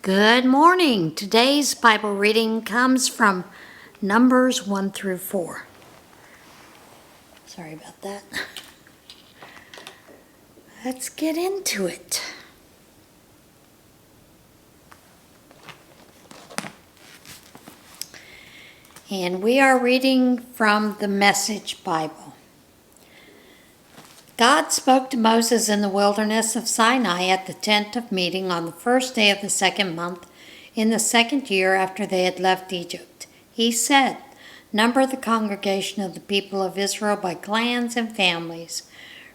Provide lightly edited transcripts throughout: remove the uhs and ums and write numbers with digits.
Good morning. Today's Bible reading comes from Numbers 1 through 4. Sorry about that. Let's get into it. And we are reading from the Message Bible. God spoke to Moses in the wilderness of Sinai at the tent of meeting on the first day of the second month in the second year after they had left Egypt. He said, "Number the congregation of the people of Israel by clans and families,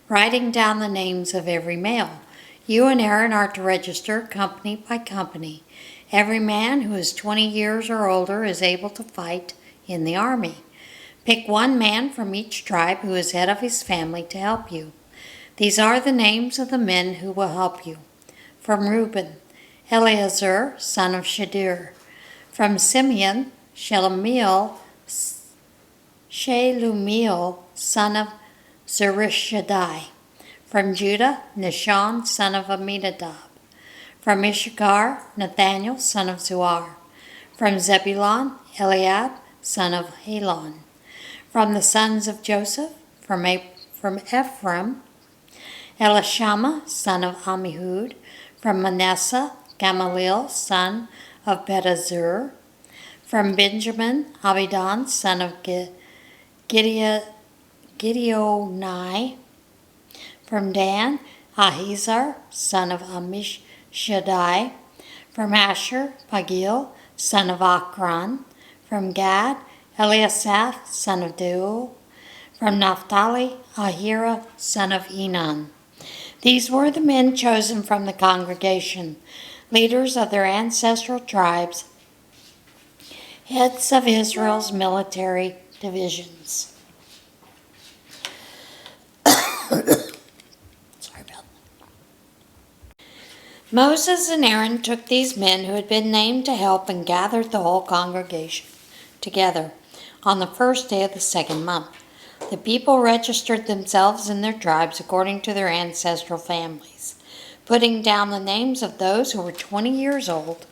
writing down the names of every male. You and Aaron are to register company by company. Every man who is 20 years or older is able to fight in the army. Pick one man from each tribe who is head of his family to help you. These are the names of the men who will help you. From Reuben, Eleazar, son of Cedar. From Simeon, Shelumiel, son of Zurishaddai. From Judah, Nahshon, son of Amminadab. From Issachar, Nathaniel, son of Zuar. From Zebulun, Eliab, son of Helon. From the sons of Joseph, from Ephraim, Elishama, son of Ammihud. From Manasseh, Gamaliel, son of Pedazur. From Benjamin, Abidan, son of Gideoni. From Dan, Ahizar, son of Ammishaddai. From Asher, Pagil, son of Akran. From Gad, Eliasaph, son of Deuel. From Naphtali, Ahira, son of Enan. These were the men chosen from the congregation, leaders of their ancestral tribes, heads of Israel's military divisions. Sorry about that. Moses and Aaron took these men who had been named to help and gathered the whole congregation together on the first day of the second month. The people registered themselves in their tribes according to their ancestral families, putting down the names of those who were 20 years old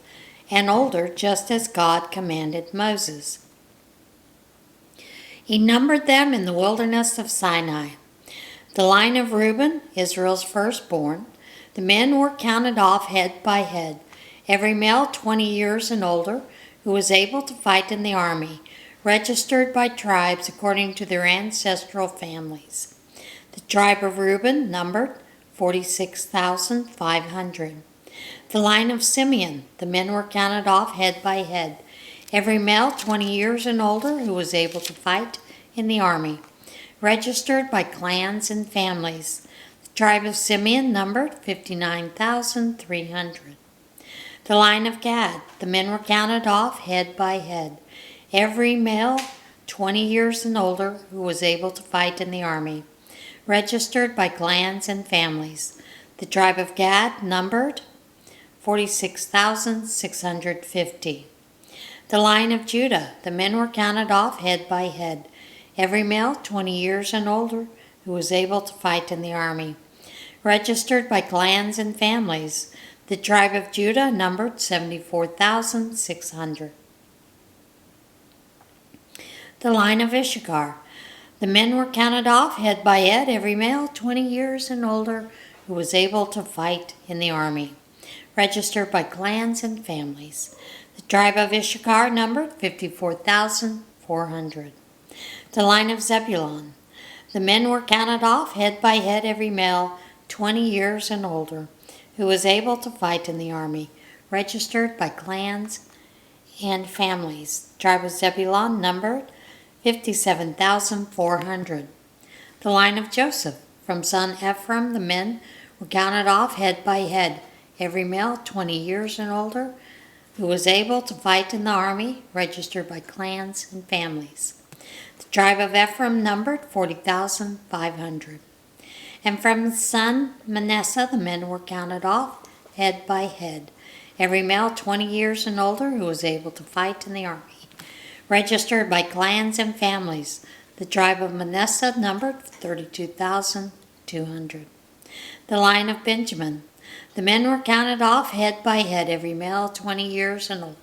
and older, just as God commanded Moses. He numbered them in the wilderness of Sinai. The line of Reuben, Israel's firstborn, the men were counted off head by head, every male 20 years and older who was able to fight in the army, registered by tribes according to their ancestral families. The tribe of Reuben numbered 46,500. The line of Simeon, the men were counted off head by head, every male 20 years and older who was able to fight in the army, registered by clans and families. The tribe of Simeon numbered 59,300. The line of Gad, the men were counted off head by head, every male 20 years and older who was able to fight in the army, registered by clans and families. The tribe of Gad numbered 46,650. The line of Judah, the men were counted off head by head, every male 20 years and older who was able to fight in the army, registered by clans and families. The tribe of Judah numbered 74,600. The line of Issachar, the men were counted off head by head, every male 20 years and older who was able to fight in the army, registered by clans and families. The tribe of Issachar numbered 54,400. The line of Zebulun, the men were counted off head by head, every male 20 years and older who was able to fight in the army, registered by clans and families. The tribe of Zebulun numbered 57,400. The line of Joseph, from son Ephraim, the men were counted off head by head, every male 20 years and older who was able to fight in the army, registered by clans and families. The tribe of Ephraim numbered 40,500. And from the son Manasseh, the men were counted off head by head, every male 20 years and older who was able to fight in the army, registered by clans and families. The tribe of Manasseh numbered 32,200. The line of Benjamin, The men were counted off head by head, every male 20 years and older,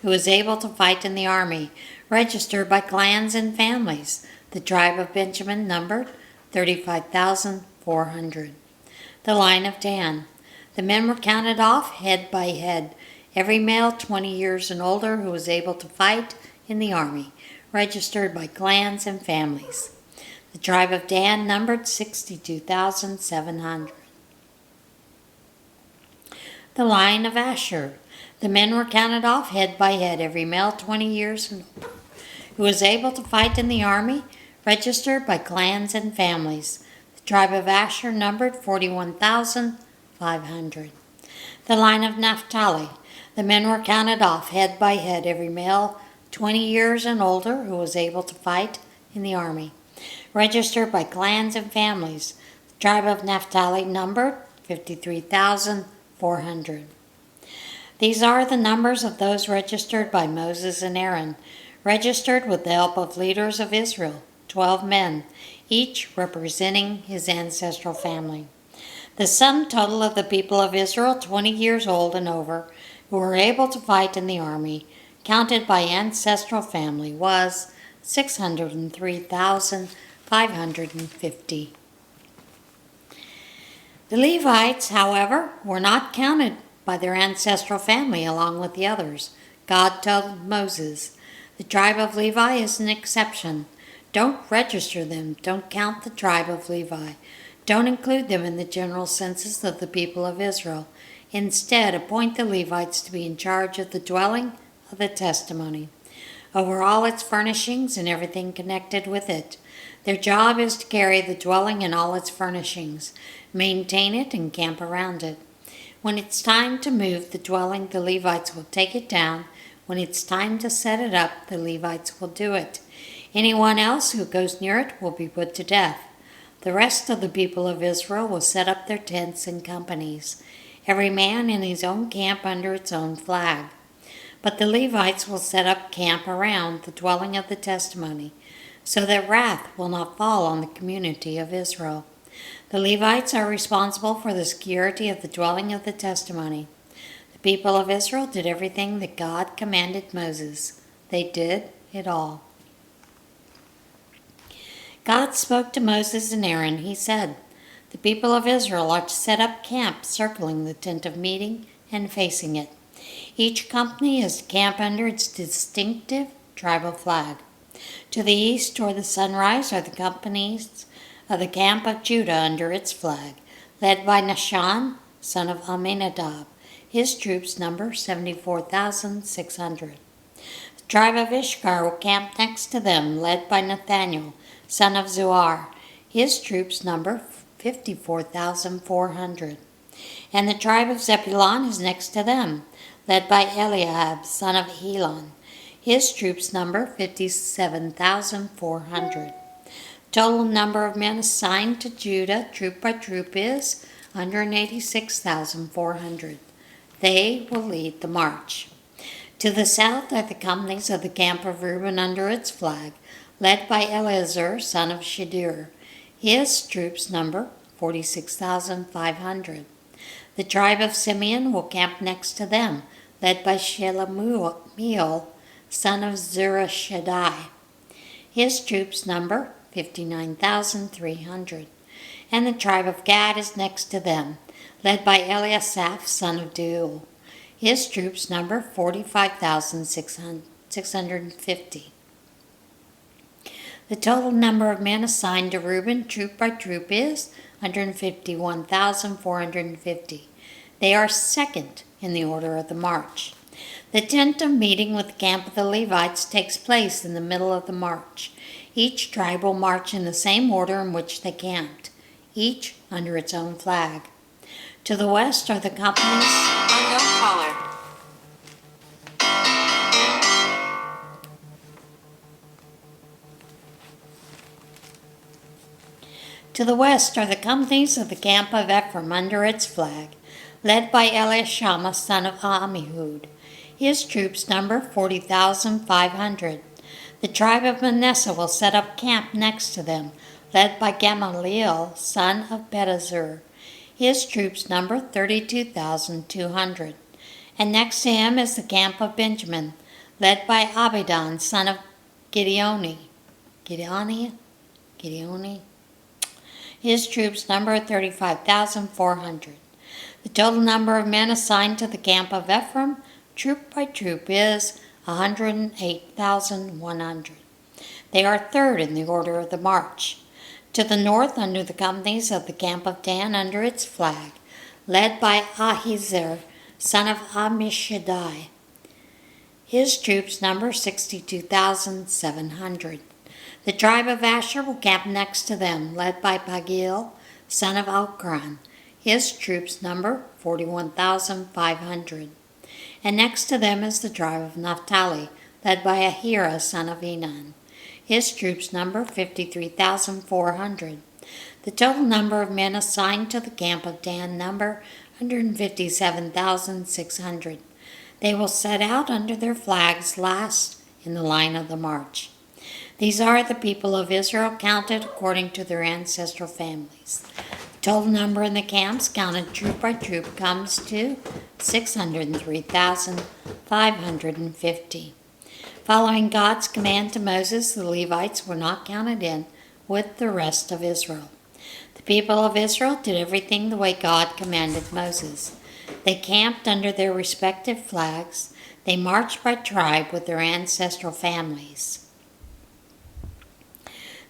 who was able to fight in the army, registered by clans and families. The tribe of Benjamin numbered 35,400. The line of Dan. The men were counted off head by head, every male 20 years and older who was able to fight in the army, registered by clans and families. The tribe of Dan numbered 62,700. The line of Asher. The men were counted off head by head, every male 20 years and older, who was able to fight in the army, registered by clans and families. The tribe of Asher numbered 41,500. The line of Naphtali. The men were counted off head by head, every male 20 years and older who was able to fight in the army, registered by clans and families. The tribe of Naphtali numbered 53,400. These are the numbers of those registered by Moses and Aaron, registered with the help of leaders of Israel, 12 men, each representing his ancestral family. The sum total of the people of Israel 20 years old and over who were able to fight in the army, counted by ancestral family, was 603,550. The Levites, however, were not counted by their ancestral family along with the others. God told Moses, "The tribe of Levi is an exception. Don't register them. Don't count the tribe of Levi. Don't include them in the general census of the people of Israel. Instead, appoint the Levites to be in charge of the dwelling of the testimony, over all its furnishings and everything connected with it. Their job is to carry the dwelling and all its furnishings, maintain it, and camp around it. When it's time to move the dwelling, the Levites will take it down. When it's time to set it up, the Levites will do it. Anyone else who goes near it will be put to death. The rest of the people of Israel will set up their tents in companies, every man in his own camp under its own flag. But the Levites will set up camp around the dwelling of the testimony, so that wrath will not fall on the community of Israel. The Levites are responsible for the security of the dwelling of the testimony. The people of Israel did everything that God commanded Moses. They did it all. God spoke to Moses and Aaron. He said, "The people of Israel are to set up camp circling the tent of meeting and facing it. Each company is to camp under its distinctive tribal flag. To the east toward the sunrise are the companies of the camp of Judah under its flag, led by Nahshon, son of Amminadab. His troops number 74,600. The tribe of Issachar will camp next to them, led by Nathaniel, son of Zuar. His troops number 54,400. And the tribe of Zebulun is next to them, led by Eliab, son of Helon. His troops number 57,400. Total number of men assigned to Judah, troop by troop, is 186,400. They will lead the march. To the south are the companies of the camp of Reuben under its flag, led by Eleazar, son of Cedar. His troops number 46,500. The tribe of Simeon will camp next to them, led by Shelomiel, son of Zurishaddai. His troops number 59,300. And the tribe of Gad is next to them, led by Eliasaph, son of Deuel. His troops number 45,650. The total number of men assigned to Reuben, troop by troop, is 151,450. They are second in the order of the march. The tent of meeting with the camp of the Levites takes place in the middle of the march. Each tribe will march in the same order in which they camped, each under its own flag. To the west are the companies. Unknown caller. To the west are the companies of the camp of Ephraim under its flag, led by Elishama, son of Ammihud. His troops number 40,500. The tribe of Manasseh will set up camp next to them, led by Gamaliel, son of Pedazur. His troops number 32,200. And next to him is the camp of Benjamin, led by Abidan, son of Gideoni. Gideoni? His troops number 35,400. The total number of men assigned to the camp of Ephraim, troop by troop, is 108,100. They are third in the order of the march. To the north, under the companies of the camp of Dan, under its flag, led by Ahiezer, son of Ammishaddai. His troops number 62,700. The tribe of Asher will camp next to them, led by Pagiel, son of Okran. His troops number 41,500. And next to them is the tribe of Naphtali, led by Ahira, son of Enan. His troops number 53,400. The total number of men assigned to the camp of Dan number 157,600. They will set out under their flags last in the line of the march. These are the people of Israel counted according to their ancestral families. The total number in the camps, counted troop by troop, comes to 603,550. Following God's command to Moses, the Levites were not counted in with the rest of Israel. The people of Israel did everything the way God commanded Moses. They camped under their respective flags. They marched by tribe with their ancestral families.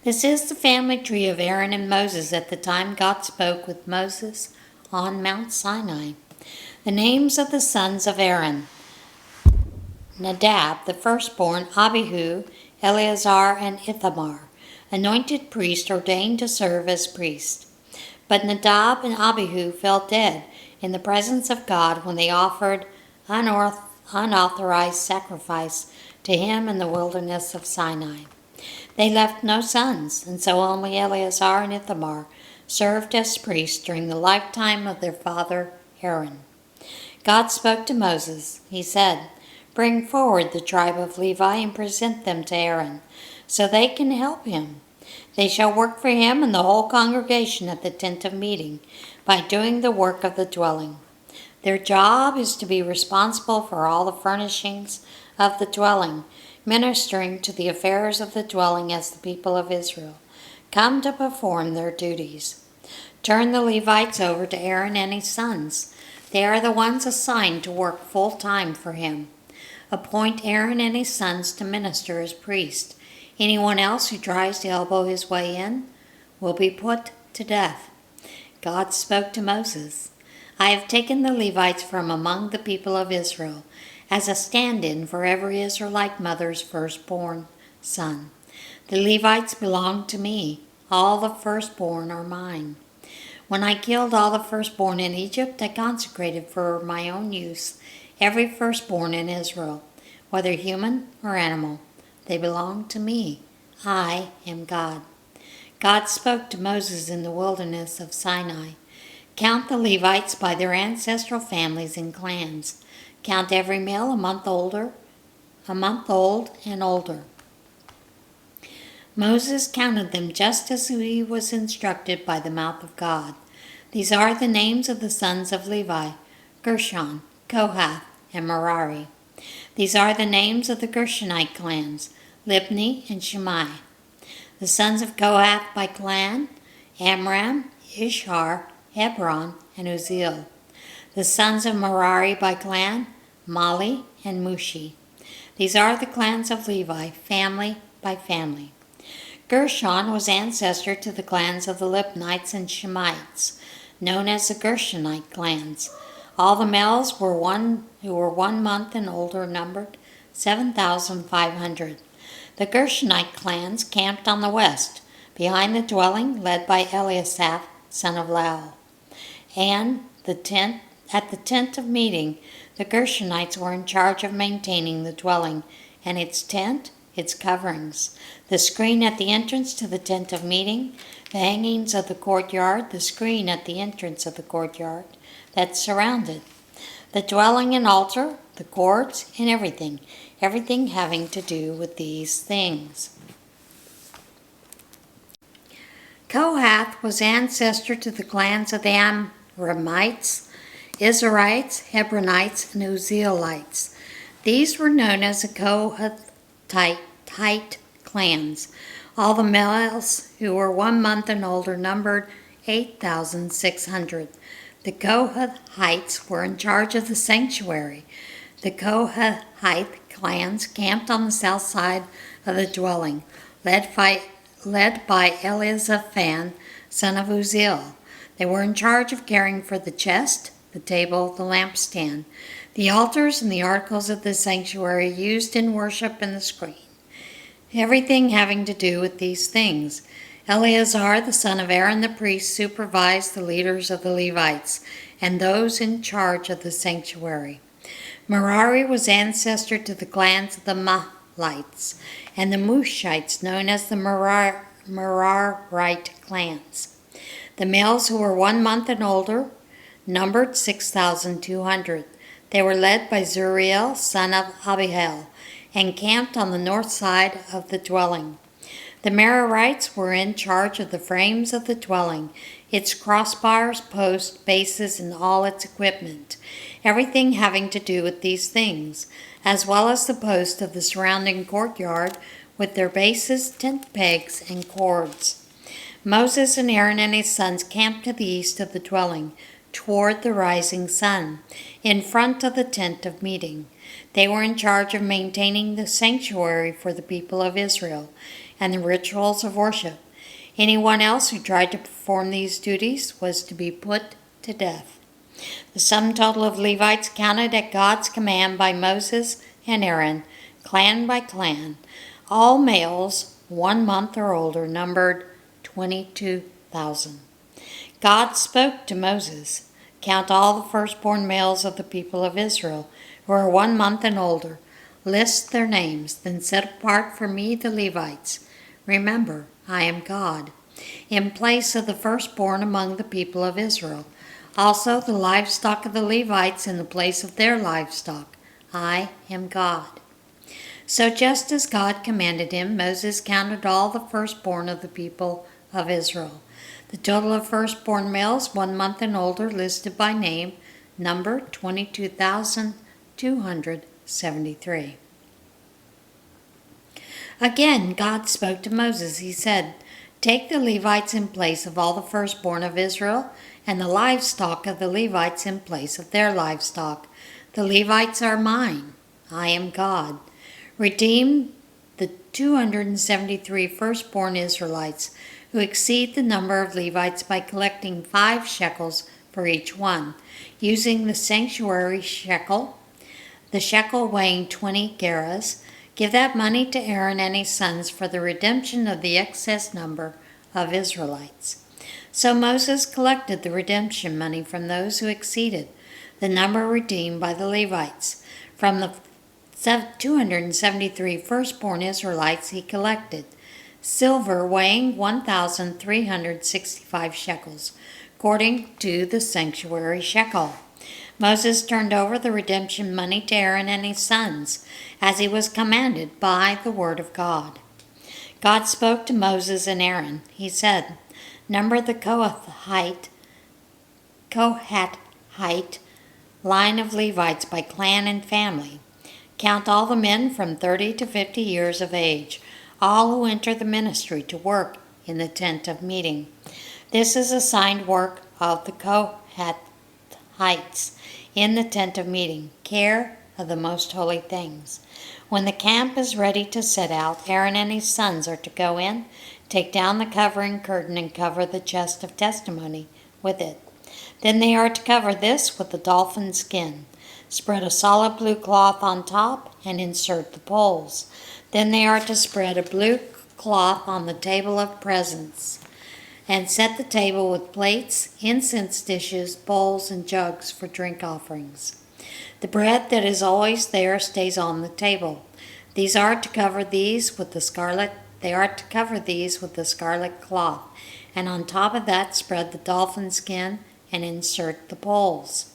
This is the family tree of Aaron and Moses at the time God spoke with Moses on Mount Sinai. The names of the sons of Aaron: Nadab, the firstborn, Abihu, Eleazar, and Ithamar, anointed priest ordained to serve as priest. But Nadab and Abihu fell dead in the presence of God when they offered unauthorized sacrifice to him in the wilderness of Sinai. They left no sons, and so only Eleazar and Ithamar served as priests during the lifetime of their father Aaron. God spoke to Moses. He said, "Bring forward the tribe of Levi and present them to Aaron, so they can help him. They shall work for him and the whole congregation at the tent of meeting by doing the work of the dwelling. Their job is to be responsible for all the furnishings of the dwelling, ministering to the affairs of the dwelling as the people of Israel come to perform their duties. Turn the Levites over to Aaron and his sons. They are the ones assigned to work full time for him. Appoint Aaron and his sons to minister as priests. Anyone else who tries to elbow his way in will be put to death." God spoke to Moses, "I have taken the Levites from among the people of Israel as a stand-in for every Israelite mother's firstborn son. The Levites belong to me. All the firstborn are mine. When I killed all the firstborn in Egypt, I consecrated for my own use every firstborn in Israel, whether human or animal. They belong to me. I am God." God spoke to Moses in the wilderness of Sinai. "Count the Levites by their ancestral families and clans. Count every male a month old and older." Moses counted them just as he was instructed by the mouth of God. These are the names of the sons of Levi: Gershon, Kohath, and Merari. These are the names of the Gershonite clans: Libni and Shimei. The sons of Kohath by clan: Amram, Ishhar, Hebron, and Uzziel. The sons of Merari by clan: Mali and Mushi. These are the clans of Levi, family by family. Gershon was ancestor to the clans of the Libnites and Shimeites, known as the Gershonite clans. All the males who were 1 month and older numbered 7,500. The Gershonite clans camped on the west, behind the dwelling led by Eliasaph, son of Lael. And at the tent of meeting, the Gershonites were in charge of maintaining the dwelling and its tent, its coverings, the screen at the entrance to the tent of meeting, the hangings of the courtyard, the screen at the entrance of the courtyard that surrounded the dwelling and altar, the courts, and everything having to do with these things. Kohath was ancestor to the clans of the Ramites, Izharites, Hebronites, and Uzzielites. These were known as the Kohathite clans. All the males who were 1 month and older numbered 8,600. The Kohathites were in charge of the sanctuary. The Kohathite clans camped on the south side of the dwelling, led by Elizaphan, son of Uzziel. They were in charge of caring for the chest, the table, the lampstand, the altars, and the articles of the sanctuary used in worship and the screen. Everything having to do with these things. Eleazar, the son of Aaron the priest, supervised the leaders of the Levites and those in charge of the sanctuary. Merari was ancestor to the clans of the Mahlites and the Mushites, known as the Merarite clans. The males who were 1 month and older numbered 6,200. They were led by Zuriel, son of Abihail, and camped on the north side of the dwelling. The Merarites were in charge of the frames of the dwelling, its crossbars, posts, bases, and all its equipment, everything having to do with these things, as well as the posts of the surrounding courtyard with their bases, tent pegs, and cords. Moses and Aaron and his sons camped to the east of the dwelling, toward the rising sun, in front of the tent of meeting. They were in charge of maintaining the sanctuary for the people of Israel and the rituals of worship. Anyone else who tried to perform these duties was to be put to death. The sum total of Levites counted at God's command by Moses and Aaron, clan by clan, all males 1 month or older, numbered 22,000. God spoke to Moses, "Count all the firstborn males of the people of Israel who are 1 month and older. List their names, then set apart for me the Levites. Remember, I am God, in place of the firstborn among the people of Israel. Also the livestock of the Levites in the place of their livestock. I am God." So just as God commanded him, Moses counted all the firstborn of the people of Israel. The total of firstborn males 1 month and older, listed by name, numbered 22,273. Again, God spoke to Moses. He said, "Take the Levites in place of all the firstborn of Israel, and the livestock of the Levites in place of their livestock. The Levites are mine. I am God. Redeem the 273 firstborn Israelites who exceed the number of Levites by collecting 5 shekels for each one, using the sanctuary shekel, the shekel weighing 20 gerahs. Give that money to Aaron and his sons for the redemption of the excess number of Israelites." So Moses collected the redemption money from those who exceeded the number redeemed by the Levites. From the 273 firstborn Israelites he collected silver weighing 1,365 shekels, according to the sanctuary shekel. Moses turned over the redemption money to Aaron and his sons, as he was commanded by the word of God. God spoke to Moses and Aaron. He said, "Number the Kohathite line of Levites by clan and family. Count all the men from 30 to 50 years of age, all who enter the ministry to work in the tent of meeting. This is assigned work of the Kohathites in the tent of meeting, care of the most holy things. When the camp is ready to set out, Aaron and his sons are to go in, take down the covering curtain, and cover the chest of testimony with it. Then they are to cover this with the dolphin skin. Spread a solid blue cloth on top and insert the poles. Then they are to spread a blue cloth on the table of presence and set the table with plates, incense dishes, bowls, and jugs for drink offerings. The bread that is always there stays on the table. They are to cover these with the scarlet cloth, and on top of that spread the dolphin skin and insert the poles.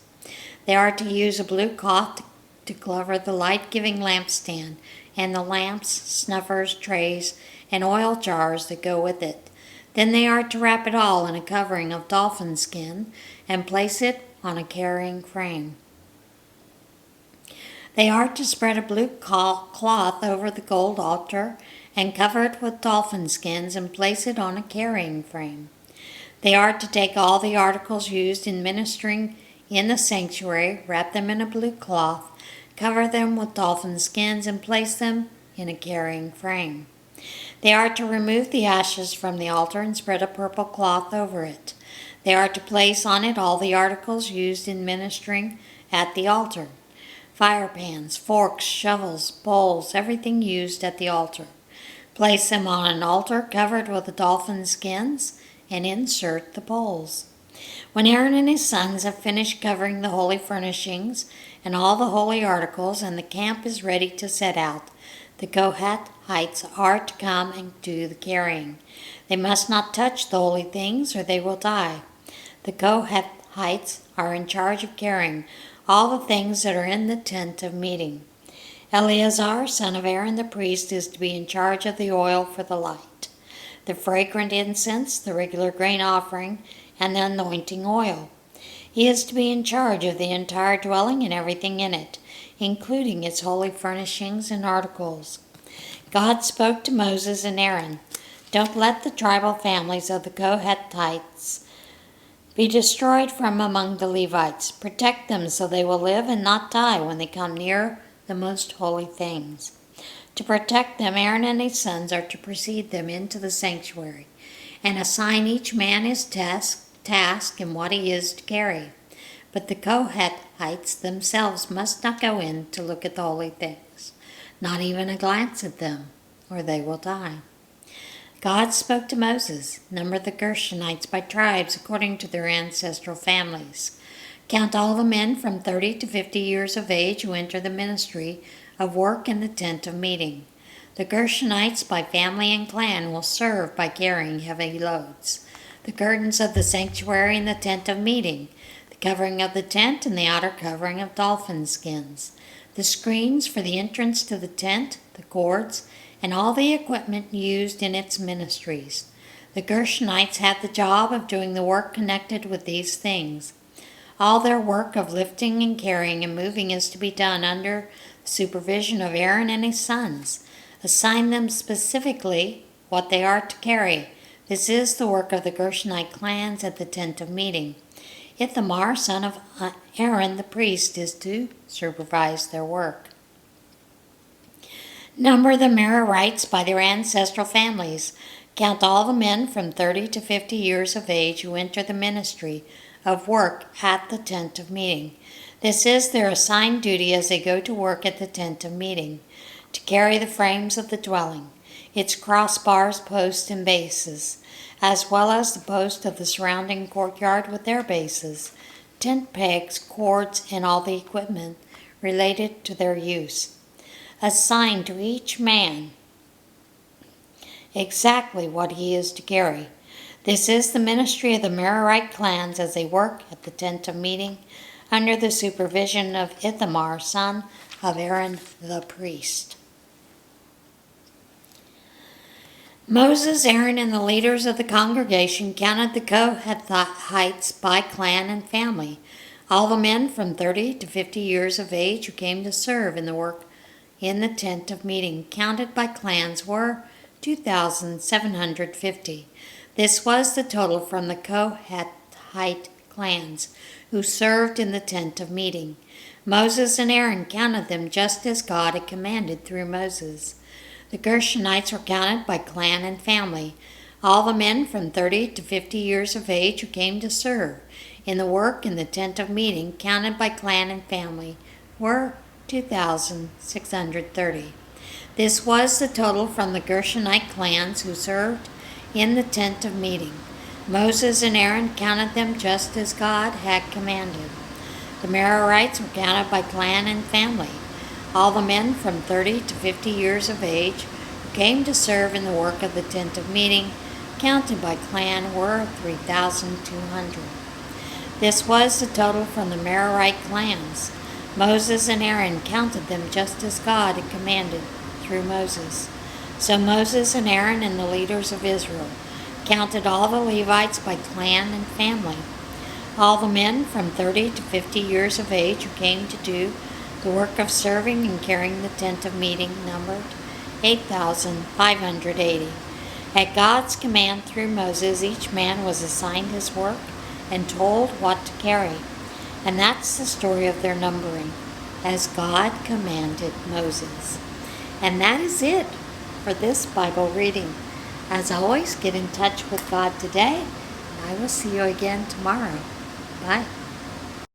They are to use a blue cloth to cover the light-giving lampstand and the lamps, snuffers, trays, and oil jars that go with it. Then they are to wrap it all in a covering of dolphin skin and place it on a carrying frame. They are to spread a blue cloth over the gold altar and cover it with dolphin skins and place it on a carrying frame. They are to take all the articles used in ministering in the sanctuary, wrap them in a blue cloth, cover them with dolphin skins, and place them in a carrying frame. They are to remove the ashes from the altar and spread a purple cloth over it. They are to place on it all the articles used in ministering at the altar: fire pans, forks, shovels, bowls, everything used at the altar. Place them on an altar covered with the dolphin skins and insert the bowls. When Aaron and his sons have finished covering the holy furnishings and all the holy articles, and the camp is ready to set out, the Kohathites are to come and do the carrying. They must not touch the holy things or they will die. The Kohathites are in charge of carrying all the things that are in the tent of meeting. Eleazar, son of Aaron the priest, is to be in charge of the oil for the light, the fragrant incense, the regular grain offering, and the anointing oil. He is to be in charge of the entire dwelling and everything in it, including its holy furnishings and articles. God spoke to Moses and Aaron, "Don't let the tribal families of the Kohathites be destroyed from among the Levites. Protect them so they will live and not die when they come near the most holy things." To protect them, Aaron and his sons are to precede them into the sanctuary and assign each man his task and what he is to carry. But the Kohathites themselves must not go in to look at the holy things, not even a glance at them, or they will die. God spoke to Moses, "Number the Gershonites by tribes according to their ancestral families. Count all the men from 30 to 50 years of age who enter the ministry of work in the tent of meeting. The Gershonites by family and clan will serve by carrying heavy loads. The curtains of the sanctuary and the tent of meeting, the covering of the tent and the outer covering of dolphin skins, the screens for the entrance to the tent, the cords, and all the equipment used in its ministries. The Gershonites had the job of doing the work connected with these things. All their work of lifting and carrying and moving is to be done under the supervision of Aaron and his sons. Assign them specifically what they are to carry. This is the work of the Gershonite clans at the tent of meeting. Ithamar, son of Aaron the priest, is to supervise their work. Number the Merarites by their ancestral families. Count all the men from 30 to 50 years of age who enter the ministry of work at the tent of meeting. This is their assigned duty as they go to work at the tent of meeting, to carry the frames of the dwelling, its crossbars, posts, and bases, as well as the posts of the surrounding courtyard with their bases, tent pegs, cords, and all the equipment related to their use. Assign to each man exactly what he is to carry. This is the ministry of the Merarite clans as they work at the tent of meeting under the supervision of Ithamar, son of Aaron the priest. Moses, Aaron, and the leaders of the congregation counted the Kohathites by clan and family. All the men from 30 to 50 years of age who came to serve in the work in the tent of meeting, counted by clans, were 2,750. This was the total from the Kohathite clans who served in the tent of meeting. Moses and Aaron counted them just as God had commanded through Moses. The Gershonites were counted by clan and family. All the men from 30 to 50 years of age who came to serve in the work in the tent of meeting, counted by clan and family, were 2,630. This was the total from the Gershonite clans who served in the tent of meeting. Moses and Aaron counted them just as God had commanded. The Merarites were counted by clan and family. All the men from 30 to 50 years of age who came to serve in the work of the tent of meeting, counted by clan, were 3,200. This was the total from the Merarite clans. Moses and Aaron counted them just as God had commanded through Moses. So Moses and Aaron and the leaders of Israel counted all the Levites by clan and family. All the men from 30 to 50 years of age who came to do the work of serving and carrying the tent of meeting numbered 8,580. At God's command through Moses, each man was assigned his work and told what to carry. And that's the story of their numbering, as God commanded Moses. And that is it for this Bible reading. As always, get in touch with God today. I will see you again tomorrow. Bye.